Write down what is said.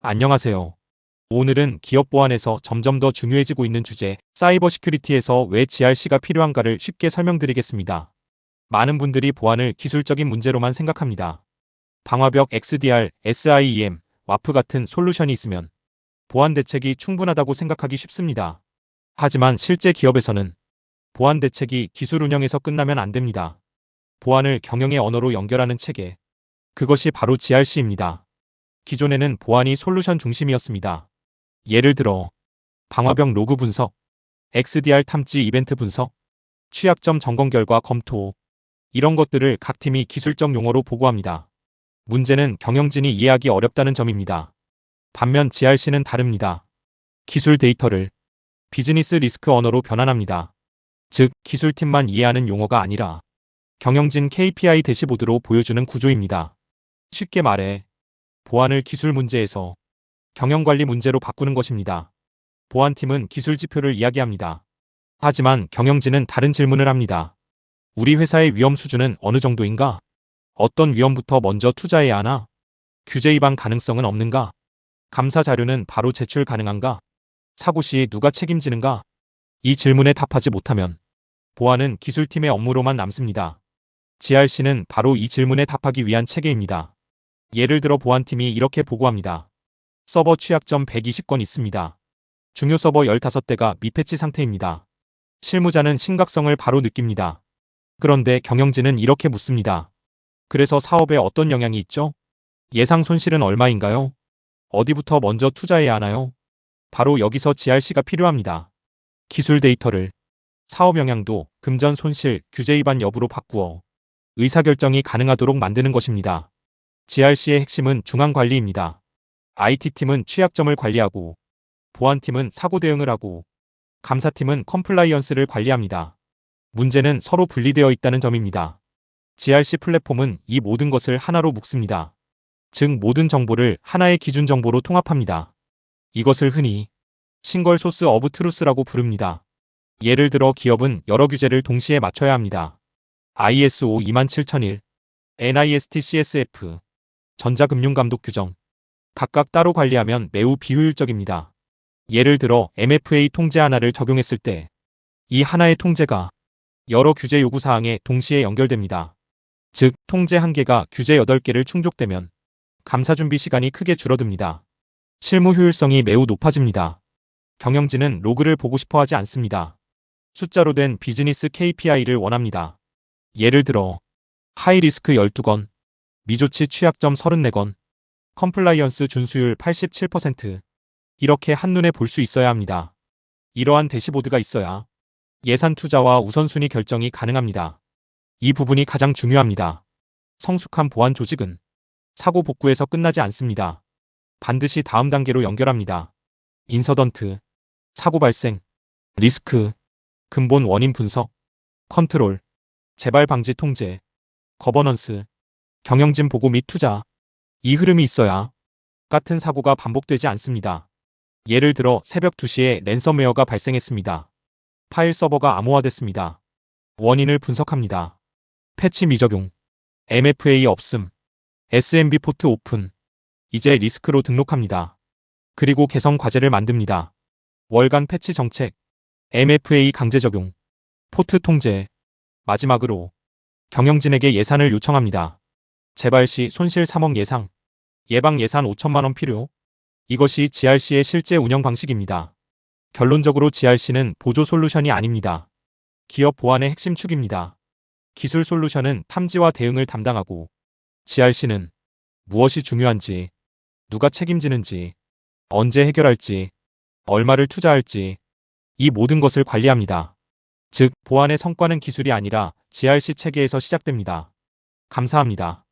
안녕하세요. 오늘은 기업 보안에서 점점 더 중요해지고 있는 주제, 사이버 시큐리티에서 왜 GRC가 필요한가를 쉽게 설명드리겠습니다. 많은 분들이 보안을 기술적인 문제로만 생각합니다. 방화벽 XDR, SIEM, 와프 같은 솔루션이 있으면 보안 대책이 충분하다고 생각하기 쉽습니다. 하지만 실제 기업에서는 보안 대책이 기술 운영에서 끝나면 안 됩니다. 보안을 경영의 언어로 연결하는 체계, 그것이 바로 GRC입니다. 기존에는 보안이 솔루션 중심이었습니다. 예를 들어 방화벽 로그 분석, XDR 탐지 이벤트 분석, 취약점 점검 결과 검토, 이런 것들을 각 팀이 기술적 용어로 보고합니다. 문제는 경영진이 이해하기 어렵다는 점입니다. 반면 GRC는 다릅니다. 기술 데이터를 비즈니스 리스크 언어로 변환합니다. 즉, 기술팀만 이해하는 용어가 아니라 경영진 KPI 대시보드로 보여주는 구조입니다. 쉽게 말해 보안을 기술 문제에서 경영관리 문제로 바꾸는 것입니다. 보안팀은 기술 지표를 이야기합니다. 하지만 경영진은 다른 질문을 합니다. 우리 회사의 위험 수준은 어느 정도인가? 어떤 위험부터 먼저 투자해야 하나? 규제 위반 가능성은 없는가? 감사 자료는 바로 제출 가능한가? 사고 시 누가 책임지는가? 이 질문에 답하지 못하면 보안은 기술팀의 업무로만 남습니다. GRC는 바로 이 질문에 답하기 위한 체계입니다. 예를 들어 보안팀이 이렇게 보고합니다. 서버 취약점 120건 있습니다. 중요 서버 15대가 미패치 상태입니다. 실무자는 심각성을 바로 느낍니다. 그런데 경영진은 이렇게 묻습니다. 그래서 사업에 어떤 영향이 있죠? 예상 손실은 얼마인가요? 어디부터 먼저 투자해야 하나요? 바로 여기서 GRC가 필요합니다. 기술 데이터를 사업 영향도, 금전 손실, 규제 위반 여부로 바꾸어 의사결정이 가능하도록 만드는 것입니다. GRC의 핵심은 중앙관리입니다. IT팀은 취약점을 관리하고, 보안팀은 사고 대응을 하고, 감사팀은 컴플라이언스를 관리합니다. 문제는 서로 분리되어 있다는 점입니다. GRC 플랫폼은 이 모든 것을 하나로 묶습니다. 즉, 모든 정보를 하나의 기준 정보로 통합합니다. 이것을 흔히 싱글 소스 오브 트루스라고 부릅니다. 예를 들어 기업은 여러 규제를 동시에 맞춰야 합니다. ISO 27001, NIST CSF, 전자금융감독 규정. 각각 따로 관리하면 매우 비효율적입니다. 예를 들어 MFA 통제 하나를 적용했을 때 이 하나의 통제가 여러 규제 요구사항에 동시에 연결됩니다. 즉, 통제 1개가 규제 8개를 충족되면 감사 준비 시간이 크게 줄어듭니다. 실무 효율성이 매우 높아집니다. 경영진은 로그를 보고 싶어 하지 않습니다. 숫자로 된 비즈니스 KPI를 원합니다. 예를 들어 하이리스크 12건, 미조치 취약점 34건, 컴플라이언스 준수율 87%. 이렇게 한눈에 볼 수 있어야 합니다. 이러한 대시보드가 있어야 예산 투자와 우선순위 결정이 가능합니다. 이 부분이 가장 중요합니다. 성숙한 보안 조직은 사고 복구에서 끝나지 않습니다. 반드시 다음 단계로 연결합니다. 인서던트, 사고 발생, 리스크, 근본 원인 분석, 컨트롤, 재발 방지 통제, 거버넌스, 경영진 보고 및 투자. 이 흐름이 있어야 같은 사고가 반복되지 않습니다. 예를 들어 새벽 2시에 랜섬웨어가 발생했습니다. 파일 서버가 암호화됐습니다. 원인을 분석합니다. 패치 미적용, MFA 없음, SMB 포트 오픈. 이제 리스크로 등록합니다. 그리고 개선 과제를 만듭니다. 월간 패치 정책, MFA 강제 적용, 포트 통제. 마지막으로 경영진에게 예산을 요청합니다. 재발 시 손실 3억 예상, 예방 예산 5천만 원 필요. 이것이 GRC의 실제 운영 방식입니다. 결론적으로 GRC는 보조 솔루션이 아닙니다. 기업 보안의 핵심 축입니다. 기술 솔루션은 탐지와 대응을 담당하고, GRC는 무엇이 중요한지, 누가 책임지는지, 언제 해결할지, 얼마를 투자할지, 이 모든 것을 관리합니다. 즉, 보안의 성과는 기술이 아니라 GRC 체계에서 시작됩니다. 감사합니다.